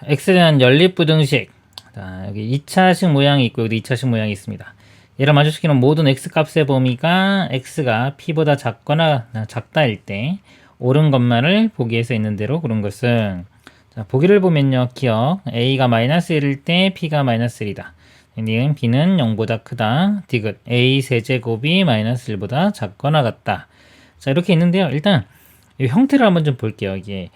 x에 대한 연립부등식. 자, 여기 2차식 모양이 있고 여기 2차식 모양이 있습니다. 얘를 마주시키는 모든 x값의 범위가 x가 p보다 작거나 작다일 때 옳은 것만을 보기에서 있는 대로 그런 것은, 자, 보기를 보면요. 기억 a가 마이너스 1일 때 p가 마이너스 1이다. 니은 b는 0보다 크다. 디귿 a 세제곱이 마이너스 1보다 작거나 같다. 자, 이렇게 있는데요. 일단 이 형태를 한번 좀 볼게요. 이게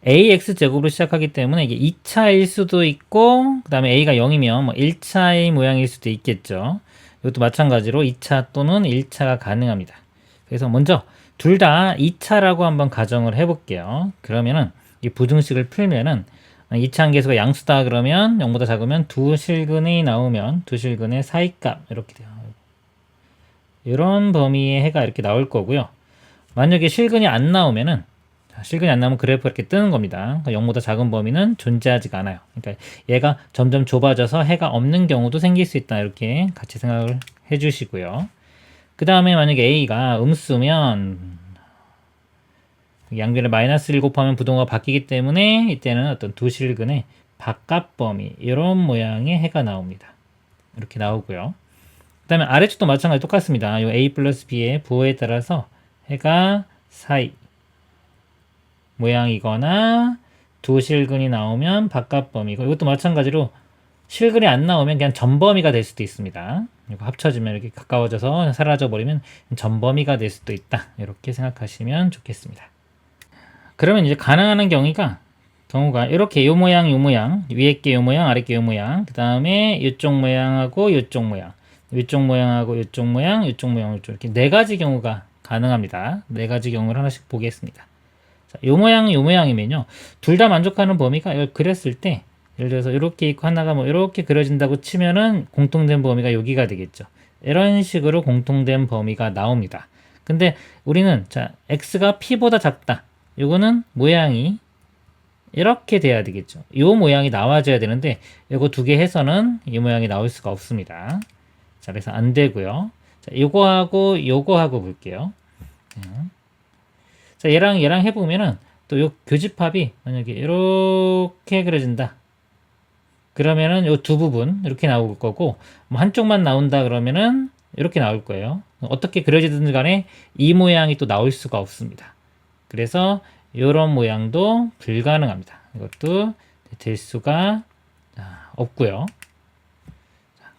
ax제곱으로 시작하기 때문에 이게 2차일 수도 있고, 그 다음에 a가 0이면 뭐 1차의 모양일 수도 있겠죠. 이것도 마찬가지로 2차 또는 1차가 가능합니다. 그래서 먼저 둘 다 2차라고 한번 가정을 해볼게요. 그러면은 이 부등식을 풀면은 2차 함계수가 양수다 그러면 0보다 작으면 두 실근이 나오면 두 실근의 사이값 이렇게 돼요. 이런 범위의 해가 이렇게 나올 거고요. 만약에 실근이 안 나오면은, 실근이 안 나오면 그래프가 이렇게 뜨는 겁니다. 그러니까 0보다 작은 범위는 존재하지가 않아요. 그러니까 얘가 점점 좁아져서 해가 없는 경우도 생길 수 있다. 이렇게 같이 생각을 해주시고요. 그 다음에 만약에 a가 음수면 양변에 마이너스 1 곱하면 부동호가 바뀌기 때문에 이때는 어떤 두 실근의 바깥 범위 이런 모양의 해가 나옵니다. 이렇게 나오고요. 그 다음에 아래쪽도 마찬가지 똑같습니다. 이 a 플러스 b의 부호에 따라서 해가 사이 모양이거나 두 실근이 나오면 바깥 범위고, 이것도 마찬가지로 실근이 안 나오면 그냥 전범위가 될 수도 있습니다. 이거 합쳐지면 이렇게 가까워져서 사라져 버리면 전범위가 될 수도 있다. 이렇게 생각하시면 좋겠습니다. 그러면 이제 가능한 경우가 이렇게 요 모양, 요 모양, 위에 게 요 모양, 아래 게 요 모양, 그 다음에 이쪽 모양하고 이쪽 모양, 이쪽 모양하고 이쪽 모양, 이쪽 모양, 이렇게 네 가지 경우가 가능합니다. 네 가지 경우를 하나씩 보겠습니다. 자, 요 모양, 요 모양이면요, 둘 다 만족하는 범위가 이걸 그렸을 때, 예를 들어서 이렇게 있고 하나가 뭐 이렇게 그려진다고 치면은 공통된 범위가 여기가 되겠죠. 이런 식으로 공통된 범위가 나옵니다. 근데 우리는 자, x가 p보다 작다. 요거는 모양이 이렇게 돼야 되겠죠. 요 모양이 나와줘야 되는데 요거 두 개 해서는 이 모양이 나올 수가 없습니다. 자, 그래서 안 되고요. 자, 요거하고 볼게요. 자, 얘랑 해보면은 또 요 교집합이 만약에 이렇게 그려진다. 그러면은 요 두 부분 이렇게 나올 거고, 뭐 한쪽만 나온다 그러면은 이렇게 나올 거예요. 어떻게 그려지든 간에 이 모양이 또 나올 수가 없습니다. 그래서 이런 모양도 불가능합니다. 이것도 될 수가 없고요.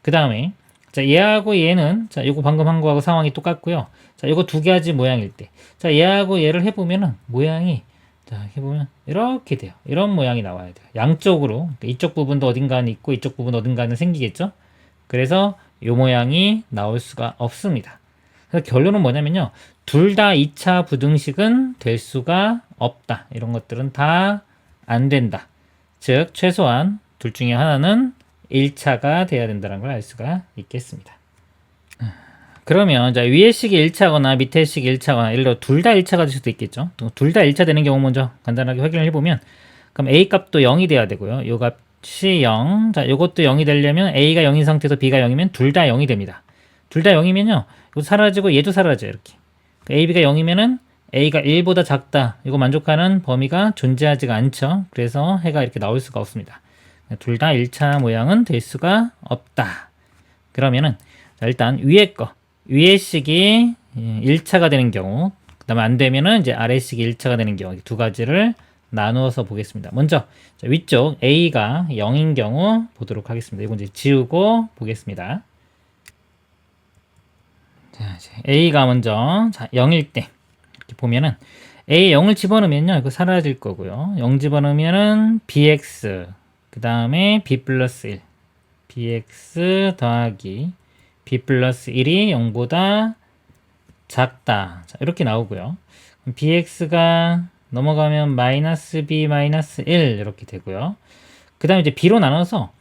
그 다음에 자, 얘하고 얘는, 자, 요거 방금 한 거하고 상황이 똑같고요. 자, 요거 두 가지 모양일 때, 자, 얘하고 얘를 해보면은 모양이, 자, 해보면 이렇게 돼요. 이런 모양이 나와야 돼요. 양쪽으로. 그러니까 이쪽 부분도 어딘가는 있고 이쪽 부분 어딘가는 생기겠죠. 그래서 요 모양이 나올 수가 없습니다. 그래서 결론은 뭐냐면요, 둘 다 2차 부등식은 될 수가 없다. 이런 것들은 다 안 된다. 즉 최소한 둘 중에 하나는 1차가 돼야 된다는 걸 알 수가 있겠습니다. 그러면 자, 위에 식이 1차거나 밑에 식이 1차거나, 예를 들어 둘 다 1차가 될 수도 있겠죠. 둘 다 1차 되는 경우 먼저 간단하게 확인을 해보면, 그럼 a 값도 0이 돼야 되고요. 요 값이 0. 자, 요것도 0이 되려면 a가 0인 상태에서 b가 0이면 둘 다 0이 됩니다. 둘 다 0이면요, 이거 사라지고 얘도 사라져요. 이렇게. a, b가 0이면은 a가 1보다 작다. 이거 만족하는 범위가 존재하지가 않죠. 그래서 해가 이렇게 나올 수가 없습니다. 둘 다 1차 모양은 될 수가 없다. 그러면은 자, 일단 위에 식이 1차가 되는 경우, 그 다음에 안 되면은 이제 아래 식이 1차가 되는 경우, 두 가지를 나누어서 보겠습니다. 먼저 자, 위쪽 a가 0인 경우 보도록 하겠습니다. 이건 이제 지우고 보겠습니다. 자, 이제 a가 먼저 자, 0일 때 이렇게 보면은 a 0을 집어넣으면요, 이거 사라질 거고요. 0 집어넣으면은 bx, 그 다음에 b 플러스 1, bx 더하기 b 플러스 1이 0보다 작다. 자, 이렇게 나오고요. bx가 넘어가면 마이너스 b 마이너스 1 이렇게 되고요. 그 다음에 이제 b로 나눠서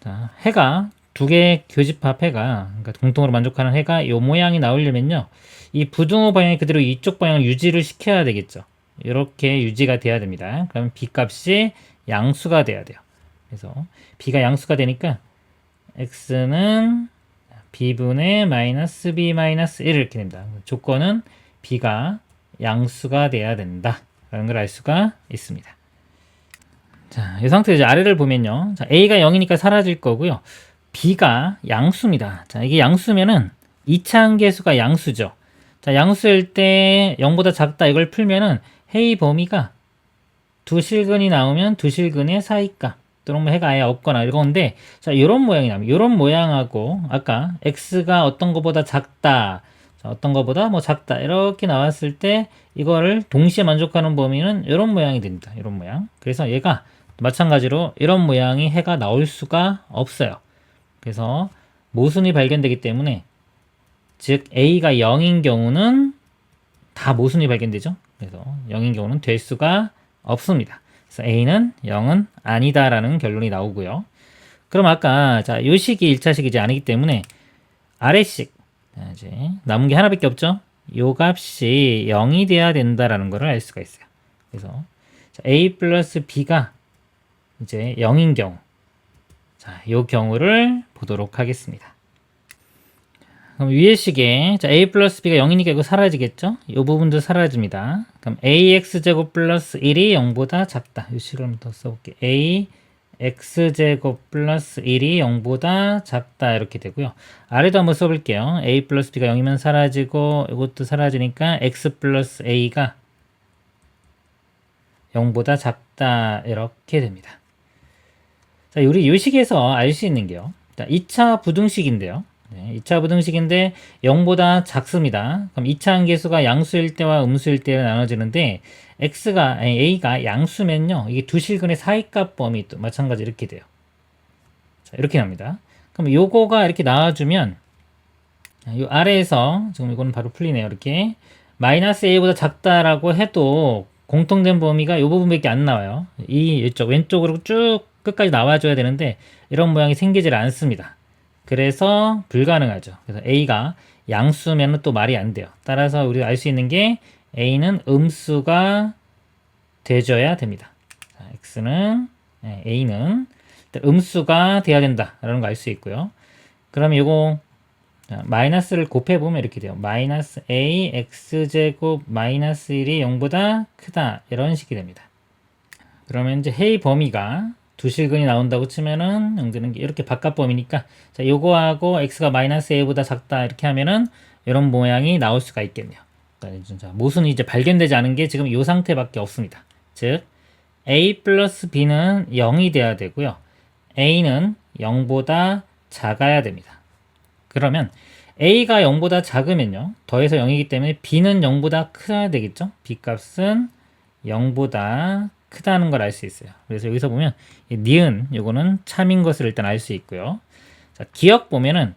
자, 해가 두 개의 교집합 해가, 그러니까 공통으로 만족하는 해가 이 모양이 나오려면요, 이 부등호 방향이 그대로 이쪽 방향을 유지를 시켜야 되겠죠. 이렇게 유지가 돼야 됩니다. 그러면 b 값이 양수가 돼야 돼요. 그래서 b가 양수가 되니까 x는 b분의 마이너스 b 마이너스 1 이렇게 됩니다. 조건은 b가 양수가 돼야 된다 라는 걸 알 수가 있습니다. 자, 이 상태에서 이제 아래를 보면요. 자, A가 0이니까 사라질 거고요. B가 양수입니다. 자, 이게 양수면은 2차 함계수가 양수죠. 자, 양수일 때 0보다 작다 이걸 풀면은 해의 범위가 두 실근이 나오면 두 실근의 사이값 또는 뭐 해가 아예 없거나 이건데, 자, 요런 모양이 나면 요런 모양하고 아까 x가 어떤 거보다 작다, 자, 어떤 거보다 뭐 작다 이렇게 나왔을 때 이거를 동시에 만족하는 범위는 이런 모양이 됩니다. 이런 모양. 그래서 얘가 마찬가지로 이런 모양이 해가 나올 수가 없어요. 그래서 모순이 발견되기 때문에, 즉 a가 0인 경우는 다 모순이 발견되죠. 그래서 0인 경우는 될 수가 없습니다. 그래서 a는 0은 아니다라는 결론이 나오고요. 그럼 아까 자, 요 식이 1차식이지 아니기 때문에 아래식, 자, 이제 남은 게 하나밖에 없죠. 요 값이 0이 돼야 된다라는 것을 알 수가 있어요. 그래서 자, a 플러스 b가 이제 0인 경우, 자, 요 경우를 보도록 하겠습니다. 그럼 위의 식에 자, a 플러스 b가 0이니까 이거 사라지겠죠? 이 부분도 사라집니다. 그럼 ax제곱 플러스 1이 0보다 작다. 이 식을 한번 더 써볼게요. ax제곱 플러스 1이 0보다 작다 이렇게 되고요. 아래도 한번 써볼게요. a 플러스 b가 0이면 사라지고 이것도 사라지니까 x 플러스 a가 0보다 작다 이렇게 됩니다. 자, 우리 이 식에서 알 수 있는 게요. 자, 2차 부등식인데요. 네, 2차 부등식인데 0보다 작습니다. 그럼 2차 함계수가 양수일 때와 음수일 때 나눠지는데 a가 양수면요. 이게 두 실근의 사이값 범위 또 마찬가지 이렇게 돼요. 자, 이렇게 납니다. 그럼 요거가 이렇게 나와주면 요 아래에서 지금 이거는 바로 풀리네요. 이렇게 마이너스 a보다 작다라고 해도 공통된 범위가 이 부분밖에 안 나와요. 이쪽 왼쪽으로 쭉 끝까지 나와줘야 되는데 이런 모양이 생기질 않습니다. 그래서 불가능하죠. 그래서 a가 양수면 또 말이 안 돼요. 따라서 우리가 알 수 있는 게 a는 음수가 돼줘야 됩니다. 자, a는 음수가 돼야 된다라는 거 알 수 있고요. 그러면 이거 마이너스를 곱해보면 이렇게 돼요. 마이너스 a x제곱 마이너스 1이 0보다 크다 이런 식이 됩니다. 그러면 이제 해의 범위가 두 실근이 나온다고 치면은 영되는 게 이렇게 바깥 범위니까, 자, 요거하고 x가 마이너스 a보다 작다 이렇게 하면은 이런 모양이 나올 수가 있겠네요. 그러니까 모순이 이제 발견되지 않은 게 지금 이 상태밖에 없습니다. 즉 a 플러스 b는 0이 돼야 되고요. a는 0보다 작아야 됩니다. 그러면 a가 0보다 작으면요. 더해서 0이기 때문에 b는 0보다 크야 되겠죠. b 값은 0보다 크다는 걸 알 수 있어요. 그래서 여기서 보면 니은 요거는 참인 것을 일단 알 수 있고요. 자, 기억 보면은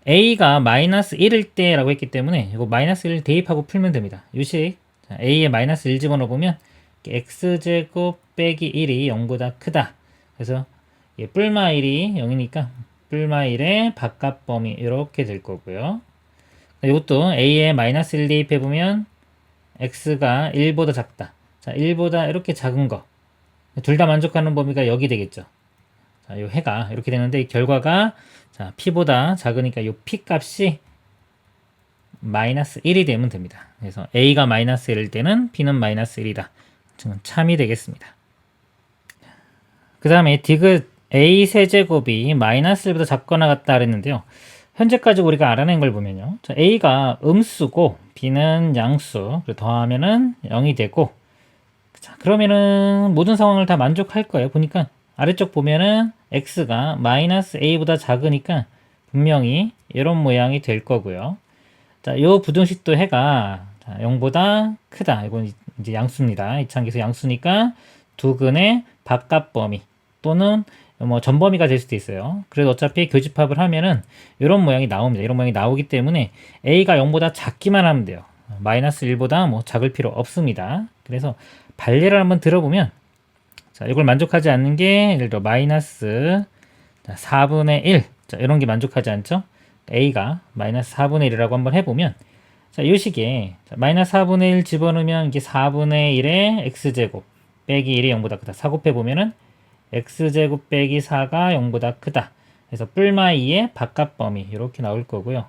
a가 마이너스 1일 때라고 했기 때문에 이거 마이너스 1을 대입하고 풀면 됩니다. 요식 a에 마이너스 1 집어넣어 보면 x제곱 빼기 1이 0보다 크다. 그래서 뿔마 1이 0이니까 뿔마 1의 바깥 범위 이렇게 될 거고요. 이것도 a에 마이너스 1 대입해 보면 x가 1보다 작다. 자, 1보다 이렇게 작은 거. 둘 다 만족하는 범위가 여기 되겠죠. 자, 요 해가 이렇게 되는데 이 결과가 자, p보다 작으니까 요 p 값이 마이너스 1이 되면 됩니다. 그래서 a가 마이너스 1일 때는 b는 마이너스 1이다. 지금 참이 되겠습니다. 그 다음에 디귿 a 세제곱이 마이너스 1보다 작거나 같다 그랬는데요. 현재까지 우리가 알아낸 걸 보면요. 자, a가 음수고 b는 양수, 그리고 더하면은 0이 되고, 자, 그러면은 모든 상황을 다 만족할 거예요. 보니까 아래쪽 보면은 x가 마이너스 a보다 작으니까 분명히 이런 모양이 될 거고요. 자, 요 부등식도 해가 0보다 크다. 이건 이제 양수입니다. 이차함계수 양수니까 두 근의 바깥 범위 또는 뭐 전범위가 될 수도 있어요. 그래도 어차피 교집합을 하면은 이런 모양이 나옵니다. 이런 모양이 나오기 때문에 a가 0보다 작기만 하면 돼요. 마이너스 1보다 뭐 작을 필요 없습니다. 그래서 반례를 한번 들어보면, 자, 이걸 만족하지 않는 게 예를 들어 마이너스 4분의 1, 자, 이런 게 만족하지 않죠? a가 마이너스 4분의 1이라고 한번 해보면, 자, 이 식에 마이너스 4분의 1 집어넣으면 이게 4분의 1의 x제곱 빼기 1이 0보다 크다. 4 곱해보면은 x제곱 빼기 4가 0보다 크다. 그래서 뿔마 2의 바깥 범위 이렇게 나올 거고요.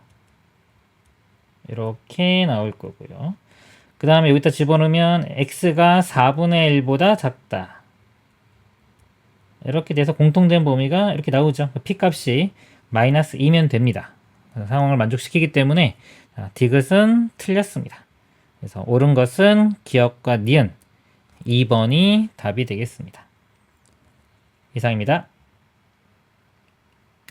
이렇게 나올 거고요. 그 다음에 여기다 집어넣으면 x가 4분의 1보다 작다. 이렇게 돼서 공통된 범위가 이렇게 나오죠. p 값이 마이너스 2면 됩니다. 상황을 만족시키기 때문에 디귿은 틀렸습니다. 그래서 옳은 것은 기역과 니은 2번이 답이 되겠습니다. 이상입니다.